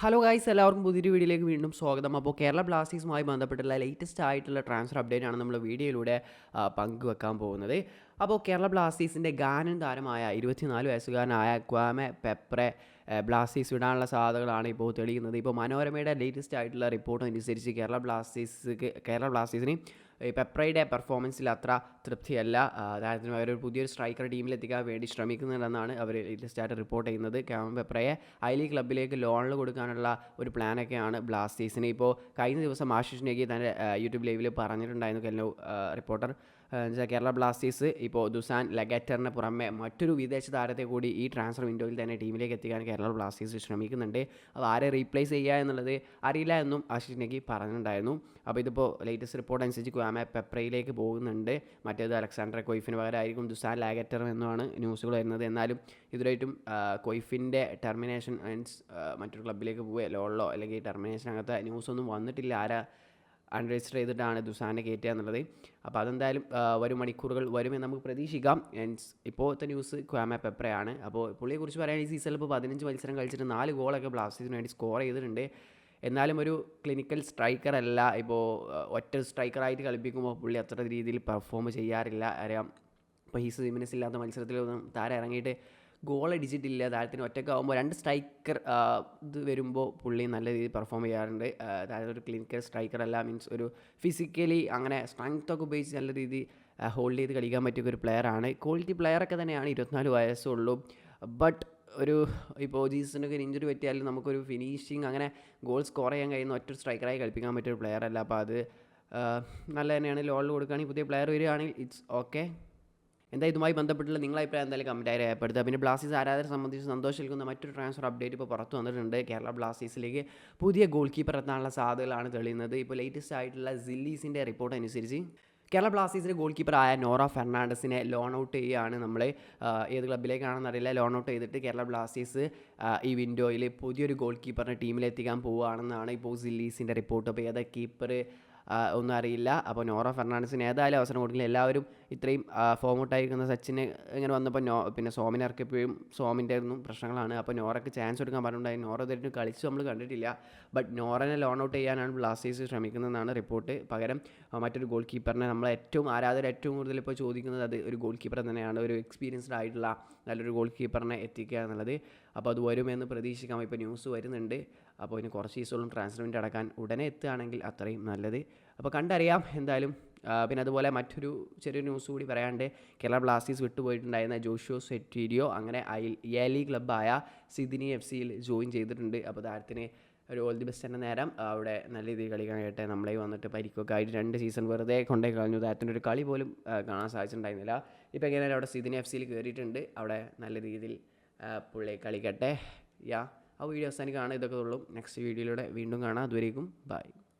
Hello guys, എല്ലാവർക്കും പുതിയൊരു വീഡിയോയിലേക്ക് വീണ്ടും സ്വാഗതം. അപ്പോൾ കേരള ബ്ലാസ്റ്റേഴ്സുമായി ബന്ധപ്പെട്ടുള്ള ലേറ്റസ്റ്റ് ആയിട്ടുള്ള ട്രാൻസ്ഫർ അപ്ഡേറ്റ് ആണ് നമ്മൾ വീഡിയോയിലൂടെ പങ്കുവെക്കാൻ പോകുന്നത്. അപ്പോൾ കേരള ബ്ലാസ്റ്റേഴ്സിൻ്റെ ഗാനൻ താരമായ 24 വയസ്സുകാരനായ ക്വാമെ പെപ്രെ ബ്ലാസ്റ്റേഴ്സ് വിടാനുള്ള സാധ്യതകളാണ് ഇപ്പോൾ തെളിയുന്നത്. ഇപ്പോൾ മനോരമയുടെ ലേറ്റസ്റ്റ് ആയിട്ടുള്ള റിപ്പോർട്ട് അനുസരിച്ച് കേരള ബ്ലാസ്റ്റേഴ്സിന് ഈ പെപ്രയുടെ പെർഫോമൻസിൽ അത്ര തൃപ്തിയല്ല. അതായത് അവർ പുതിയൊരു സ്ട്രൈക്കർ ടീമിലെത്തിക്കാൻ വേണ്ടി ശ്രമിക്കുന്നുണ്ടെന്നാണ് അവർ ലേറ്റസ്റ്റ് ആയിട്ട് റിപ്പോർട്ട് ചെയ്യുന്നത്. ക്വാമെ പെപ്രയെ ഐ ലീഗ് ക്ലബ്ബിലേക്ക് ലോണിൽ കൊടുക്കാനുള്ള ഒരു പ്ലാനൊക്കെയാണ് ബ്ലാസ്റ്റേഴ്സിന്. ഇപ്പോൾ കഴിഞ്ഞ ദിവസം ആശിഷ് നെഗി തൻ്റെ യൂട്യൂബ് ലൈവിൽ പറഞ്ഞിട്ടുണ്ടായിരുന്നു കെല്ലോ റിപ്പോർട്ടർ. കേരള ബ്ലാസ്റ്റേഴ്സ് ഇപ്പോൾ ദുസാൻ ലഗറ്ററിന് പുറമെ മറ്റൊരു വിദേശ താരത്തെ കൂടി ഈ ട്രാൻസ്ഫർ വിൻഡോയിൽ തന്നെ ടീമിലേക്ക് എത്തിക്കാൻ കേരള ബ്ലാസ്റ്റേഴ്സ് ശ്രമിക്കുന്നുണ്ട്. അപ്പോൾ ആരെ റീപ്ലേസ് ചെയ്യുക എന്നുള്ളത് അറിയില്ല എന്നും ആശിഷ് നെഗി പറഞ്ഞിട്ടുണ്ടായിരുന്നു. അപ്പോൾ ഇതിപ്പോൾ ലേറ്റസ്റ്റ് റിപ്പോർട്ട് അനുസരിച്ച് ക്വാമെ പെപ്രയിലേക്ക് പോകുന്നുണ്ട്. മറ്റേത് അലക്സാണ്ടർ കൊയ്ഫിന് പകരമായിരിക്കും ദുസാൻ ലാഗറ്റർ എന്നുമാണ് ന്യൂസുകൾ വരുന്നത്. എന്നാലും ഇതുവരെയായിട്ടും കൊയ്ഫിൻ്റെ ടെർമിനേഷൻ മീൻസ് മറ്റൊരു ക്ലബ്ബിലേക്ക് പോവുക ലോണിലോ അല്ലെങ്കിൽ ടെർമിനേഷൻ അങ്ങനത്തെ ന്യൂസൊന്നും വന്നിട്ടില്ല. ആരാ അൺരജിസ്റ്റർ ചെയ്തിട്ടാണ് ദുസാനെ കയറ്റുക എന്നുള്ളത്. അപ്പോൾ അതെന്തായാലും വരും മണിക്കൂറുകൾ വരുമെന്ന് നമുക്ക് പ്രതീക്ഷിക്കാം. ഇപ്പോഴത്തെ ന്യൂസ് ക്വാമെ പെപ്രയാണ്. അപ്പോൾ പുള്ളിയെക്കുറിച്ച് പറയുകയാണെങ്കിൽ ഈ സീസണിൽ ഇപ്പോൾ 15 മത്സരം കളിച്ചിട്ട് 4 ഗോളൊക്കെ ബ്ലാസ്റ്റേഴ്സിന് വേണ്ടി സ്കോർ ചെയ്തിട്ടുണ്ട്. എന്നാലും ഒരു ക്ലിനിക്കൽ സ്ട്രൈക്കർ അല്ല. ഇപ്പോൾ ഒറ്റ സ്ട്രൈക്കറായിട്ട് കളിപ്പിക്കുമ്പോൾ പുള്ളി അത്ര രീതിയിൽ പെർഫോം ചെയ്യാറില്ല. അറിയാം, ഇപ്പോൾ ഹീസ് ജിമിനസ് ഇല്ലാത്ത മത്സരത്തിലൊന്നും താരം ഇറങ്ങിയിട്ട് ഗോൾ അടിച്ചിട്ടില്ല. താരത്തിന് ഒറ്റയ്ക്കാവുമ്പോൾ 2 സ്ട്രൈക്കർ ഇത് വരുമ്പോൾ പുള്ളി നല്ല രീതിയിൽ പെർഫോം ചെയ്യാറുണ്ട്. അതായത് ഒരു ക്ലിനിക്കൽ സ്ട്രൈക്കർ അല്ല, മീൻസ് ഒരു ഫിസിക്കലി അങ്ങനെ സ്ട്രെങ്ത്തൊക്കെ ഉപയോഗിച്ച് നല്ല രീതിയിൽ ഹോൾഡ് ചെയ്ത് കളിക്കാൻ പറ്റിയ ഒരു പ്ലെയറാണ്. ക്വാളിറ്റി പ്ലെയറൊക്കെ തന്നെയാണ്. 24 വയസ്സുള്ളൂ. ബട്ട് ഇപ്പോൾ ജീസനൊക്കെ ഇഞ്ചുറി പറ്റിയാലും നമുക്കൊരു ഫിനിഷിങ് അങ്ങനെ ഗോൾ സ്കോർ ചെയ്യാൻ കഴിയുന്ന ഒറ്റ സ്ട്രൈക്കറായി കളിപ്പിക്കാൻ പറ്റിയൊരു പ്ലെയർ അല്ല. അപ്പോൾ അത് നല്ല തന്നെയാണ്. ലോണിൽ കൊടുക്കുകയാണെങ്കിൽ പുതിയ പ്ലെയർ വരികയാണെങ്കിൽ ഇറ്റ്സ് ഓക്കെ. എന്താ ഇതുമായി ബന്ധപ്പെട്ടുള്ള നിങ്ങളുടെ അഭിപ്രായം എന്തായാലും കമൻറ്റായി രേഖപ്പെടുത്തുക. പിന്നെ ബ്ലാസ്റ്റേഴ്സ് ആരാധകരെ സംബന്ധിച്ച് സന്തോഷം നൽകുന്ന മറ്റൊരു ട്രാൻസ്ഫർ അപ്ഡേറ്റ് ഇപ്പോൾ പുറത്തു വന്നിട്ടുണ്ട്. കേരള ബ്ലാസ്റ്റേഴ്സിലേക്ക് പുതിയ ഗോൾ കീപ്പർ എത്താനുള്ള സാധ്യതകളാണ് തെളിയുന്നത്. ഇപ്പോൾ ലേറ്റസ്റ്റ് ആയിട്ടുള്ള സില്ലീസിൻ്റെ റിപ്പോർട്ട് അനുസരിച്ച് കേരള ബ്ലാസ്റ്റേഴ്സിൻ്റെ ഗോൾ കീപ്പറായ നോറ ഫെർണാണ്ടസിനെ ലോൺ ഔട്ട് ചെയ്യുകയാണ്. നമ്മൾ ഏത് ക്ലബ്ബിലേക്കാണെന്ന് അറിയില്ല. ലോൺ ഔട്ട് ചെയ്തിട്ട് കേരള ബ്ലാസ്റ്റേഴ്സ് ഈ വിൻഡോയിൽ പുതിയൊരു ഗോൾ കീപ്പറിനെ ടീമിലെത്തിക്കാൻ പോവുകയാണെന്നാണ് ഇപ്പോൾ സില്ലീസിൻ്റെ റിപ്പോർട്ട്. അപ്പോൾ ഏതാ കീപ്പർ ഒന്നും അറിയില്ല. അപ്പോൾ നോറ ഫെർണാണ്ടസിന് ഏതായാലും അവസരം കൊടുക്കില്ല. എല്ലാവരും ഇത്രയും ഫോം ഔട്ടായിരിക്കുന്ന സച്ചിന് ഇങ്ങനെ വന്നപ്പോൾ പിന്നെ സോമിനെ ഇറക്കിയപ്പോഴും സോമിൻ്റെ ഒന്നും പ്രശ്നങ്ങളാണ്. അപ്പോൾ നോറയ്ക്ക് ചാൻസ് കൊടുക്കാൻ പറഞ്ഞിട്ടുണ്ടായി. നോറ ഇതായിട്ട് കളിച്ച് നമ്മൾ കണ്ടിട്ടില്ല. ബട്ട് നോറനെ ലോൺ ഔട്ട് ചെയ്യാനാണ് ബ്ലാസ്റ്റേഴ്സ് ശ്രമിക്കുന്നതെന്നാണ് റിപ്പോർട്ട്. പകരം മറ്റൊരു ഗോൾ കീപ്പറിനെ നമ്മൾ ആരാധകർ ഏറ്റവും കൂടുതൽ ഇപ്പോൾ ചോദിക്കുന്നത് അത് ഒരു ഗോൾ കീപ്പർ തന്നെയാണ്. ഒരു എക്സ്പീരിയൻസ്ഡ് ആയിട്ടുള്ള നല്ലൊരു ഗോൾ കീപ്പറിനെ എത്തിക്കുക എന്നുള്ളത്. അപ്പോൾ അത് വരുമെന്ന് പ്രതീക്ഷിക്കാം. ഇപ്പോൾ ന്യൂസ് വരുന്നുണ്ട്. അപ്പോൾ ഇനി കുറച്ച് ദിവസത്തോളം ട്രാൻസ്ഫർ അടക്കാൻ ഉടനെ എത്തുകയാണെങ്കിൽ അത്രയും നല്ലത്. അപ്പോൾ കണ്ടറിയാം എന്തായാലും. പിന്നെ അതുപോലെ മറ്റൊരു ചെറിയൊരു ന്യൂസ് കൂടി പറയാണ്ട്, കേരള ബ്ലാസ്റ്റേഴ്സ് വിട്ടുപോയിട്ടുണ്ടായിരുന്ന ജോഷുവ സെറ്റീരിയോ അങ്ങനെ യേലി ക്ലബ്ബായ സിഡ്നി FC-യിൽ ജോയിൻ ചെയ്തിട്ടുണ്ട്. അപ്പോൾ താരത്തിന് ഒരു ഓൾ ദി ബെസ്റ്റ് തന്നെ നേരം. അവിടെ നല്ല രീതിയിൽ കളിക്കാനായിട്ട് നമ്മളെ വന്നിട്ട് പരിക്കൊക്കെ ആയിട്ട് 2 സീസൺ വെറുതെ കൊണ്ടേ കളഞ്ഞു. താരത്തിൻ്റെ ഒരു കളി പോലും കാണാൻ സാധിച്ചിട്ടുണ്ടായിരുന്നില്ല. ഇപ്പോൾ എങ്ങനെയാലും അവിടെ സിഡ്നി FC-യിൽ കയറിയിട്ടുണ്ട്. അവിടെ നല്ല രീതിയിൽ പുള്ളി കളിക്കട്ടെ. ആ വീഡിയോ അവസാനിക്കുകയാണ്. ഇതൊക്കെ ഉള്ളൂ. നെക്സ്റ്റ് വീഡിയോയിലൂടെ വീണ്ടും കാണാം. അതുവരേക്കും ബൈ.